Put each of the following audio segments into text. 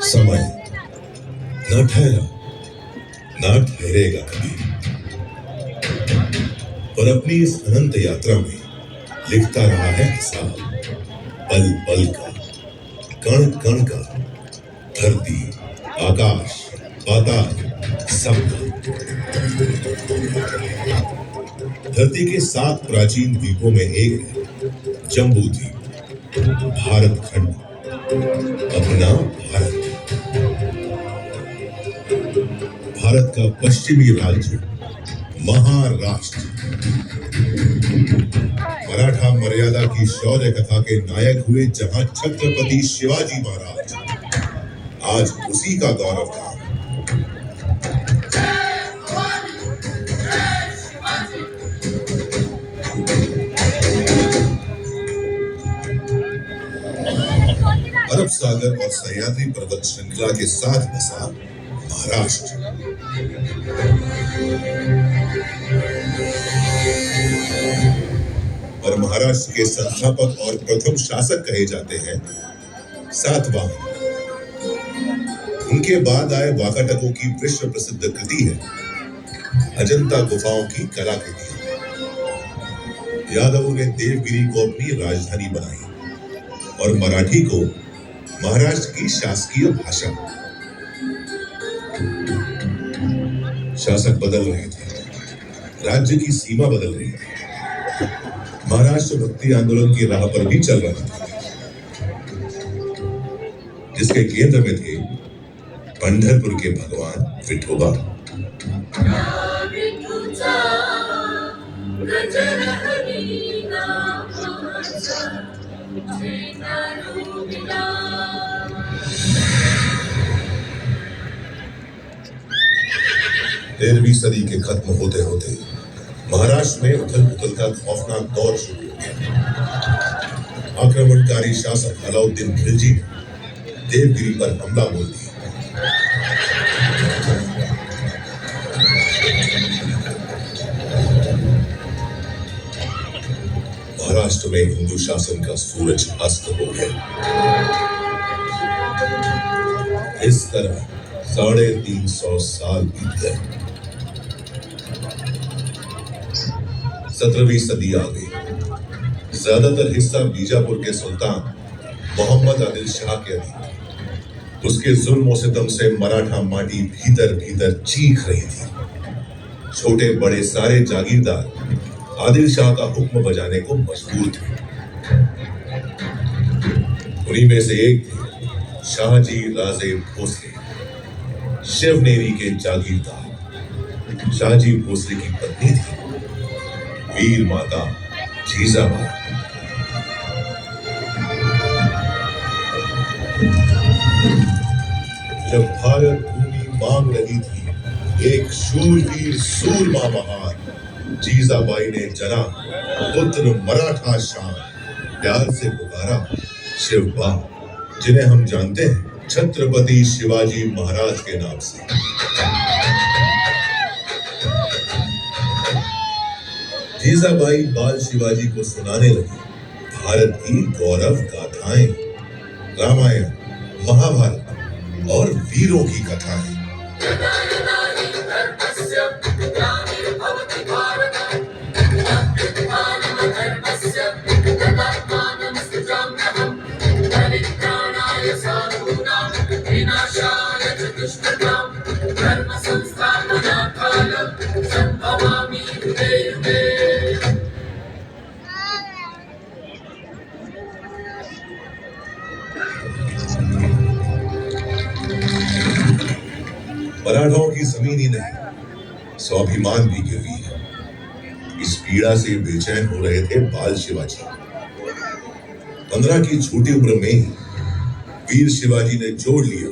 समय न ठहरा न ठहरेगा कभी, पर अपनी इस अनंत यात्रा में लिखता रहा है हिसाब, पल पल का, कण कण का, धरती, आकाश, पाताल, सबका। धरती के 7 प्राचीन द्वीपों में एक है जम्बू द्वीप, भारत खंड, अपना भारत। भारत का पश्चिमी राज्य महाराष्ट्र। मराठा मर्यादा की शौर्य कथा के नायक हुए जहां छत्रपति शिवाजी महाराज, आज उसी का गौरव था। अरब सागर और सह्याद्री पर्वत श्रृंखला के साथ बसा महाराष्ट्र। और महाराष्ट्र के संस्थापक और प्रथम शासक कहे जाते हैं सातवाहन। उनके बाद आए वाकाटकों की विश्व प्रसिद्ध कृति है अजंता गुफाओं की कलाकृति। यादवों ने देवगिरी को अपनी राजधानी बनाई और मराठी को महाराष्ट्र की शासकीय भाषा। शासक बदल रहे थे, राज्य की सीमा बदल रही थी, महाराष्ट्र भक्ति आंदोलन की राह पर भी चल रहा था, जिसके केंद्र में थे पंढरपुर के भगवान विठोबा। तेरहवीं सदी के खत्म होते होते महाराष्ट्र में उथल पुथल का खौफनाक दौर शुरू हो गया। आक्रमणकारी शासक अलाउद्दीन खिलजी ने देवगिरी पर हमला बोल दिया। महाराष्ट्र में हिंदू शासन का सूरज अस्त हो गया। इस तरह 350 साल बीत गए। 17वीं सदी आ गई। ज्यादातर हिस्सा बीजापुर के सुल्तान मोहम्मद आदिल शाह के अधीन। उसके जुल्म और सितम से मराठा माटी भीतर भीतर चीख रही थी। छोटे बड़े सारे जागीरदार आदिल शाह का हुक्म बजाने को मजबूर थे। उन्हीं में से एक थे शाहजी राजे भोसले, शिवनेरी के जागीरदार। शाहजी भोसले की पत्नी थी वीर माता जीजाबाई। जब भारत भूमि मांग रही थी एक शूरवीर सूरमा महान, जीजाबाई ने जना पुत्र मराठा शान, प्यार से पुकारा शिवबा, जिन्हें हम जानते हैं छत्रपति शिवाजी महाराज के नाम से। जीजाबाई बाल शिवाजी को सुनाने लगी भारत की गौरव गाथाएं, रामायण, महाभारत और वीरों की कथाएं। मराठाओं की जमीन ही नहीं, स्वाभिमान भी गिरवी है। इस पीड़ा से बेचैन हो रहे थे बाल शिवाजी। 15 की छोटी उम्र में ही वीर शिवाजी ने जोड़ लिया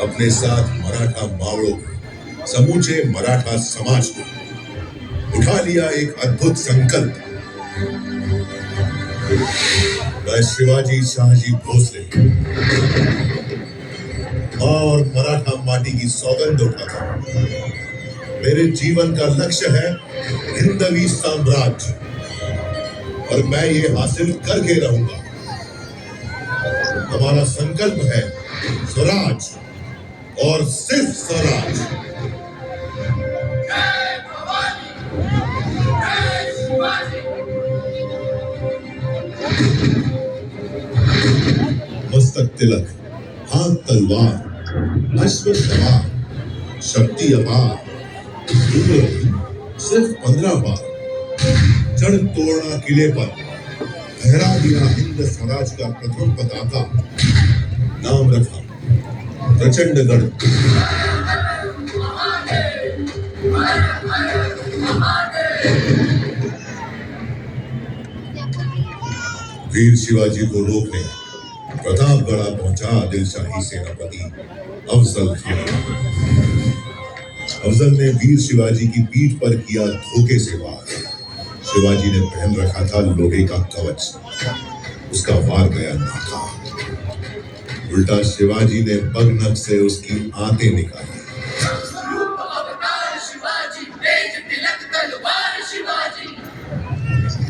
अपने साथ मराठा मावड़ों को, समूचे मराठा समाज को। उठा लिया एक अद्भुत संकल्प। मैं शिवाजी शाहजी भोसले माँ और मराठा माटी की सौगंध उठाता हूँ। मेरे जीवन का लक्ष्य है हिंदवी साम्राज्य और मैं ये हासिल करके रहूंगा। हमारा संकल्प है स्वराज और सिर्फ स्वराज। मस्तक तिलक, हाथ तलवार, अश्व सवार, शक्ति अपार, उम्र सिर्फ 15 बार, जड़ तोड़ना किले पर, फहरा दिया हिंद स्वराज का प्रथम पताका, नाम रखा प्रचंडगढ़। वीर शिवाजी को रोकने प्रतापगढ़ पहुंचा दिलशाही सेनापति अफजल खान। अफजल ने वीर शिवाजी की पीठ पर किया धोखे से वार। शिवाजी ने पहन रखा था लोहे का कवच, उसका वार गया नाकाम। उल्टा शिवाजी ने बगनक से उसकी आंतें निकाली।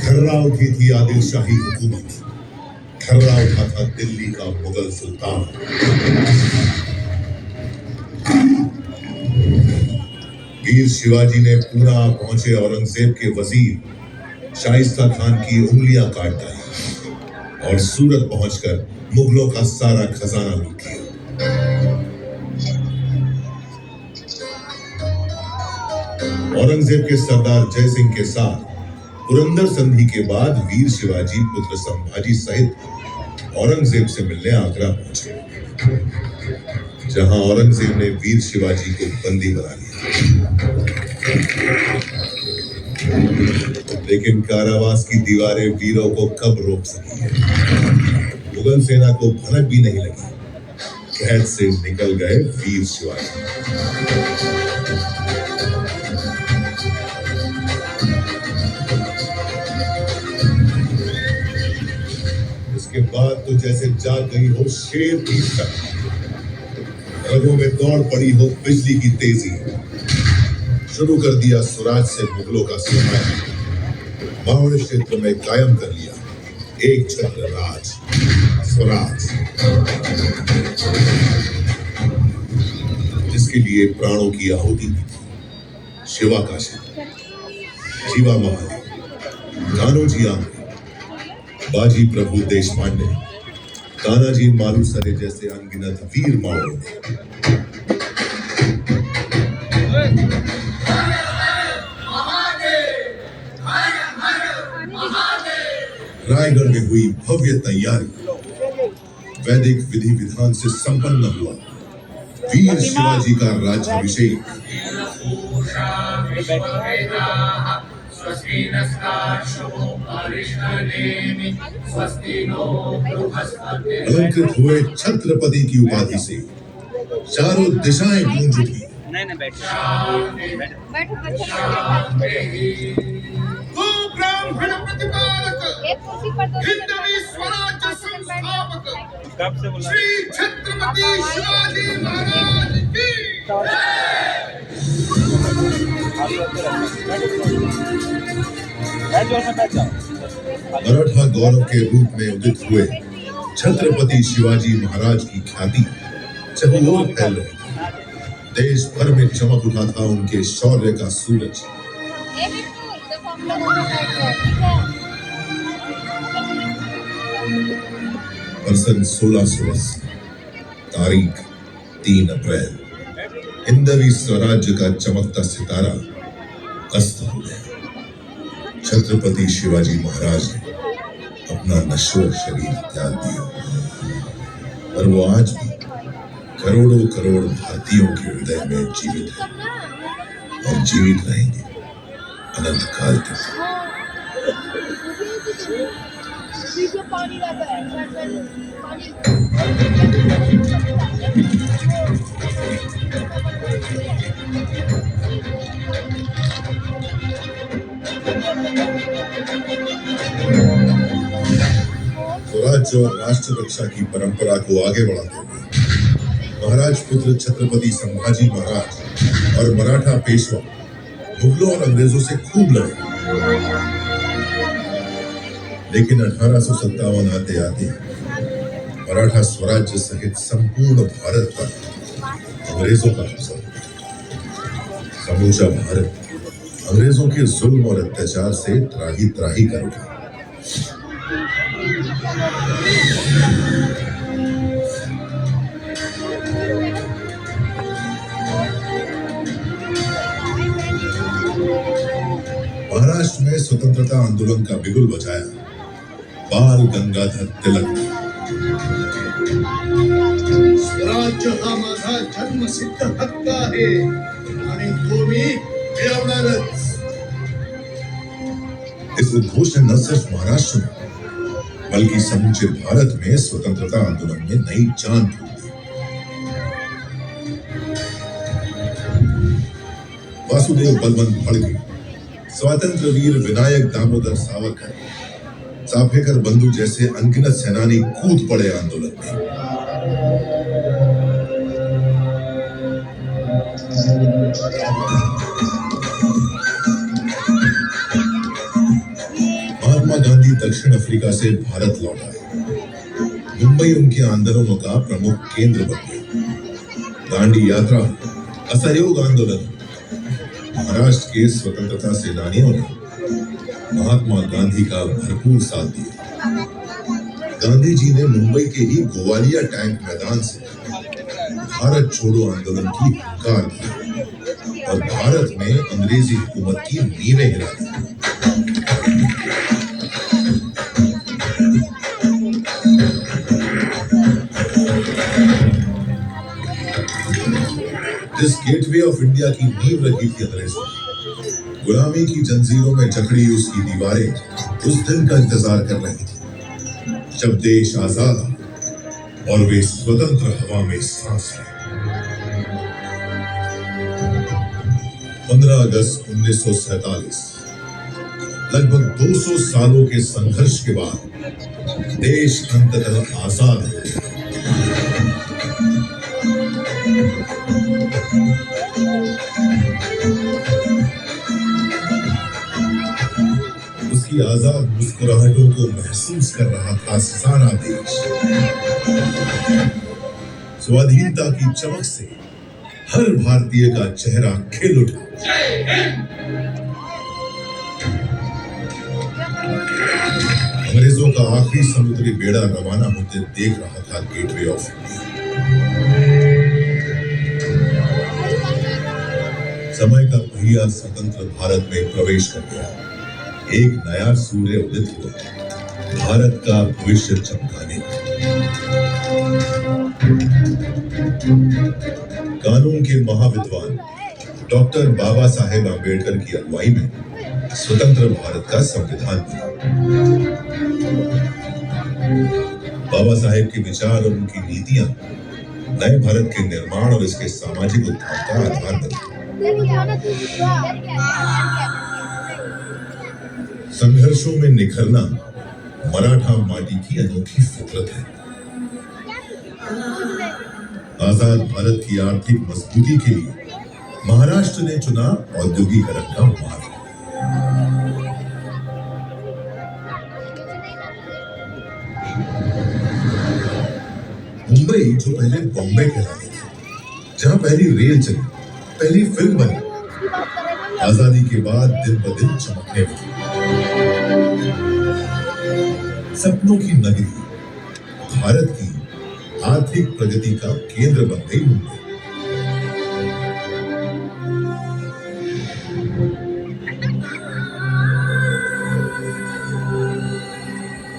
खर्रा उठी थी आदिल शाही हुकूमत, खर्रा उठा था दिल्ली का मुगल सुल्तान। वीर शिवाजी ने पूना पहुंचे औरंगजेब के वजीर शाइस्ता खान की उंगलियां काट डाली और सूरत पहुंचकर मुगलों का सारा खजाना लूट लिया। औरंगजेब के सरदार जय सिंह के साथ पुरंदर संधि के बाद वीर शिवाजी पुत्र संभाजी सहित औरंगजेब से मिलने आगरा पहुंचे, जहां औरंगजेब ने वीर शिवाजी को बंदी बना लिया। लेकिन कारावास की दीवारें वीरों को कब रोक सकी है? मुगल सेना को भनक भी नहीं लगी। कैद से निकल गए वीर शिवाजी। इसके बाद तो जैसे जाग गई हो शेर की तरह, रगों में दौड़ पड़ी हो बिजली की तेजी। शुरू कर दिया स्वराज से मुगलों का साम्राज्य। मावड़ क्षेत्र में कायम कर लिया एक छत्र राज, स्वराज, जिसके लिए प्राणों की आहुति दी थी। शिवा काशी, जीवा महाली, कान्होजी आंग्रे, बाजी प्रभु देशपांडे, तानाजी मालुसरे जैसे अनगिनत वीर मावड़ों ने रायगढ़ में हुई भव्य तैयारी। वैदिक विधि विधान से संपन्न हुआ वीर शिवाजी का राज्याभिषेक। अलंकृत हुए छत्रपति की उपाधि से चारों दिशाएं गूंज उठी। ब्राह्मण प्रतिपालक, हिंदवी स्वराज्य संस्थापक श्री छत्रपति शिवाजी महाराज की मराठा गौरव के रूप में उदित हुए छत्रपति शिवाजी महाराज की ख्याति चहुओर फैल रही थी। देश भर में चमक उठा था उनके शौर्य का सूरज। सन 1680, तारीख 3 अप्रैल, हिंदवी स्वराज्य का चमकता सितारा अस्त हो गया। छत्रपति शिवाजी महाराज ने अपना नश्वर शरीर त्याग दिया, और वो आज भी करोड़ों करोड़ भारतीयों के हृदय में जीवित है और जीवित रहेंगे अनंत काल तक। पानी रहता है स्वराज्य और राष्ट्र रक्षा की परंपरा को आगे बढ़ाते हुए महाराज पुत्र छत्रपति संभाजी महाराज और मराठा पेशवा मुगलों और अंग्रेजों से खूब लड़े, लेकिन 1857 आते आते मराठा स्वराज्य सहित संपूर्ण भारत पर अंग्रेजों का कब्जा। समूचा भारत अंग्रेजों के जुल्म और अत्याचार से त्राही त्राही कर उठा। महाराष्ट्र में स्वतंत्रता आंदोलन का बिगुल बजाया बाल गंगाधर तिलक ने। स्वराज्य हा माझा जन्मसिद्ध हक्क आहे आणि तो मी मिळवणारच। इस उद्घोष ने न सिर्फ महाराष्ट्र में बल्कि समूचे भारत में स्वतंत्रता आंदोलन में नई जान फूंक दी। वासुदेव बलवंत फड़के, स्वतंत्र वीर विनायक दामोदर सावरकर, चाफेकर बंधु जैसे अनगिनत सेनानी कूद पड़े आंदोलन में। महात्मा गांधी दक्षिण अफ्रीका से भारत लौट आए। मुंबई उनके आंदोलनों का प्रमुख केंद्र बन गई। दांडी यात्रा, असहयोग आंदोलन, महाराष्ट्र के स्वतंत्रता सेनानियों ने महात्मा गांधी का भरपूर साथ दिया। गांधी जी ने मुंबई के ही गोवालिया टैंक मैदान से भारत छोड़ो आंदोलन की हुंकार दी और भारत में अंग्रेजी हुकूमत की नींवें हिला दी। जिस गेटवे ऑफ इंडिया की नींव रखी थी अंग्रेजों, गुलामी की जंजीरों में जकड़ी उसकी दीवारें उस दिन का इंतजार कर रही थी जब देश आजाद और वे स्वतंत्र हवा में सांस लें। 15 अगस्त 1947, लगभग 200 सालों के संघर्ष के बाद देश अंततः आजाद हो गया। उसकी आजाद मुस्कुराहटों को महसूस कर रहा था सारा देश। स्वाधीनता की चमक से हर भारतीय का चेहरा खिल उठा। अंग्रेजों का आखिरी समुद्री बेड़ा रवाना होते देख रहा था गेटवे ऑफ इंडिया। समय का पहिया स्वतंत्र भारत में प्रवेश कर गया। एक नया सूर्य उदित हुआ, भारत का भविष्य चमकाने। कानून के महाविद्वान डॉक्टर बाबा साहेब आंबेडकर की अगुवाई में स्वतंत्र भारत का संविधान बना। बाबा साहेब के विचार और उनकी नीतियां नए भारत के निर्माण और इसके सामाजिक उत्थान का आधार बनी। संघर्षों में निखरना मराठा माटी की अनोखी फितरत है। आजाद भारत की आर्थिक मजबूती के लिए महाराष्ट्र ने चुना औद्योगिकरण का मार्ग। मुंबई, जो पहले बॉम्बे कहलाती थी, जहां पहली रेल चली, पहली फिल्म बनी, आजादी के बाद दिन ब दिन चमकने लगी। सपनों की नगरी, भारत की आर्थिक प्रगति का केंद्र बन गई मुंबई।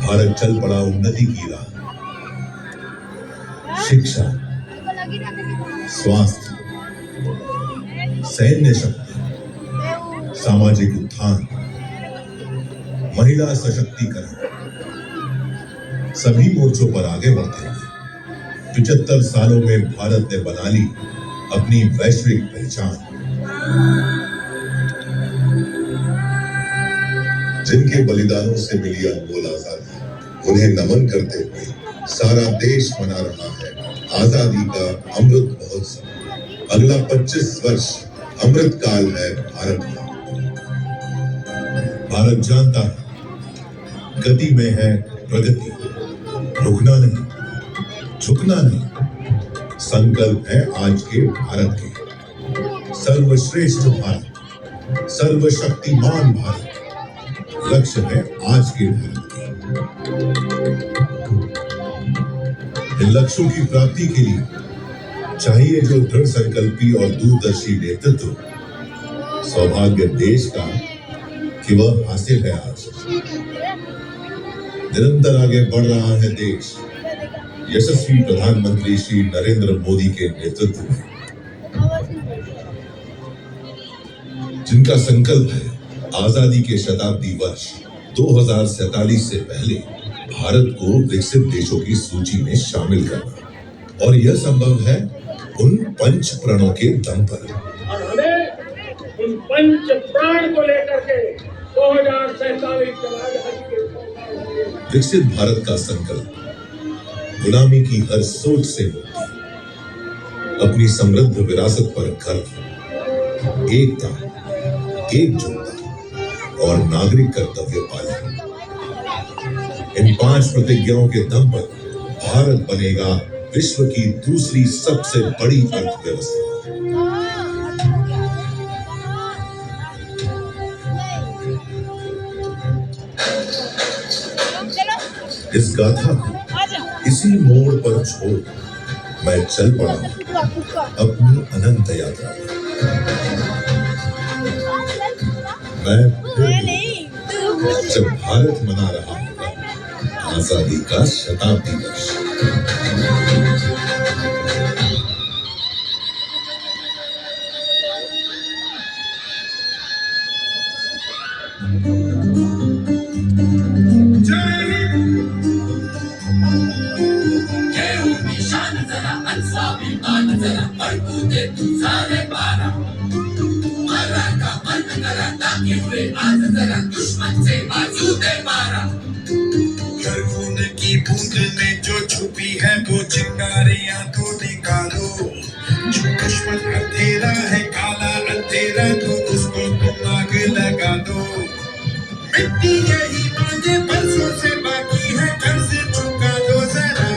भारत चल पड़ा उन्नति की राह। शिक्षा, स्वास्थ्य, सैन्य शक्ति, सामाजिक उत्थान, महिला सशक्तिकरण, सभी मोर्चों पर आगे बढ़ते हुए 75 सालों में भारत ने बना ली अपनी वैश्विक पहचान। जिनके बलिदानों से मिली अनमोल आजादी, उन्हें नमन करते हुए सारा देश मना रहा है आजादी का अमृत महोत्सव। अगला 25 वर्ष अमृत काल है भारत का। भारत जानता है गति में है प्रगति, रुकना नहीं, झुकना नहीं। संकल्प है आज के भारत के, सर्वश्रेष्ठ भारत, सर्वशक्तिमान भारत। लक्ष्य है आज के भारत के। इन लक्ष्यों की प्राप्ति के लिए चाहिए जो दृढ़ संकल्पी और दूरदर्शी नेतृत्व। सौभाग्य देश का कि वह हासिल है आज। निरंतर आगे बढ़ रहा है देश यशस्वी प्रधानमंत्री श्री नरेंद्र मोदी के नेतृत्व में, जिनका संकल्प है आजादी के शताब्दी वर्ष 2047 से पहले भारत को विकसित देशों की सूची में शामिल करना। और यह संभव है उन पंच प्रणों के दम पर। और हमें उन पंच प्राण को लेकर के 2047 विकसित भारत का संकल्प, गुलामी की हर सोच से मुक्ति, अपनी समृद्ध विरासत पर गर्व, एकता, एकजुटता और नागरिक कर्तव्य पालन। इन 5 प्रतिज्ञाओं के दम पर भारत बनेगा विश्व की दूसरी सबसे बड़ी अर्थव्यवस्था। इस गाथा को इसी मोड़ पर छोड़ मैं चल पड़ा अपनी अनंत यात्रा में। मैं जब भारत मना रहा हूँ आजादी का शताब्दी वर्ष। दुश्मन से बाजू दे मारा। हर खून की बूंद में जो छुपी है वो चिंगारियां तो निकालो। जो दुश्मन अंधेरा है, काला अंधेरा, तो उसको तुम आग लगा दो। मिट्टी यही मांगे बरसों से बाकी है, कर्ज चुका दो जरा।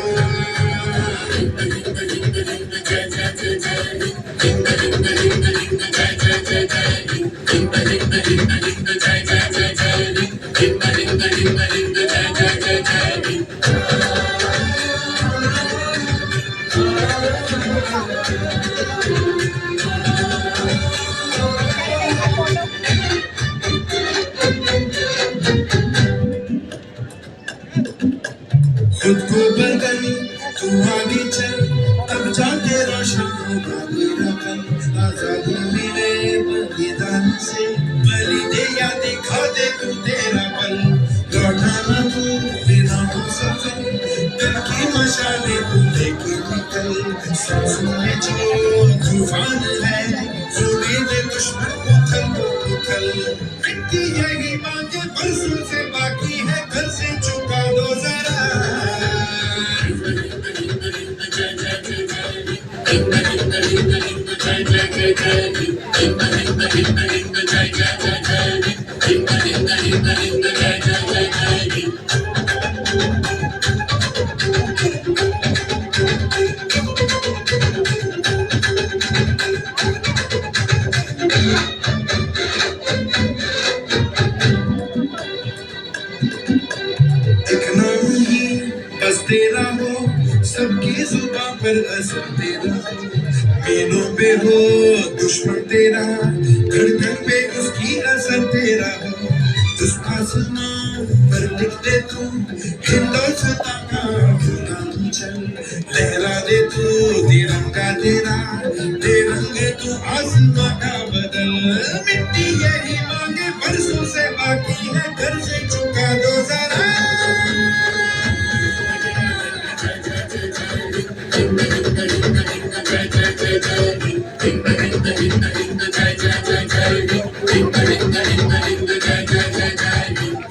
खुद को बदल, तू आगे चल, तब जाके रोशन होगा तेरा कल। आजादी मिले बलिदान से, बलि दे या दिखा दे तू तेरा बल। लौटा ना तू बिना हो सफल, दिल की मशाले तू लेके निकल। सांसों में जो तूफान है, होने दे दुश्मन को उथल। मिट्टी यही मांगे बरसों से बाकी है, घर से चुका दो जरा। दिखना नहीं बस तेरा हो, सबकी जुबान पर असर तेरा हो। मीलों पे हो दुश्मन तेरा, धड़कन पे उसकी असर तेरा हो। उस आसमां पर लिख दे तू हिंदुस्तान का गुलाम चल। लहरा दे तू तिरंगा तेरा, तिरंग तू आसमां का बदल। मिट्टी यही मांगे बरसों से बाकी है, घर से चुका दो जरा।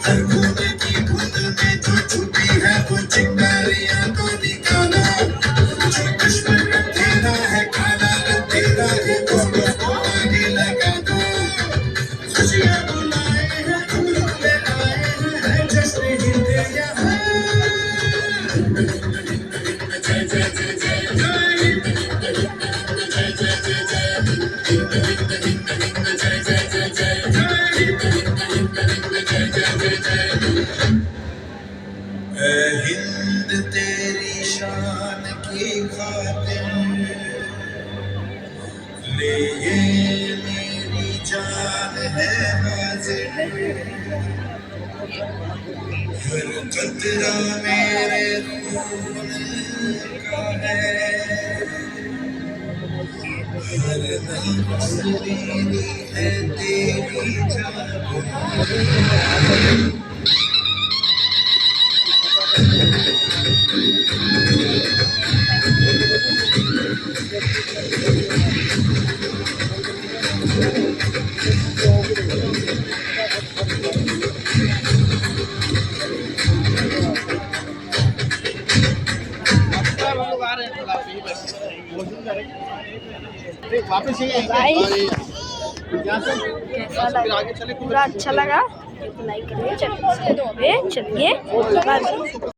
हर बूंद की बूंद में जो छुपी है ऐ हिंद तेरी शान की खातिर ले ये मेरी जान है हाजिर हर कतरा मेरे खून का है हर नफ्स मेरी है तेरी जान कैसा लगा? पूरा अच्छा लगा? लाइक करिए, चलिए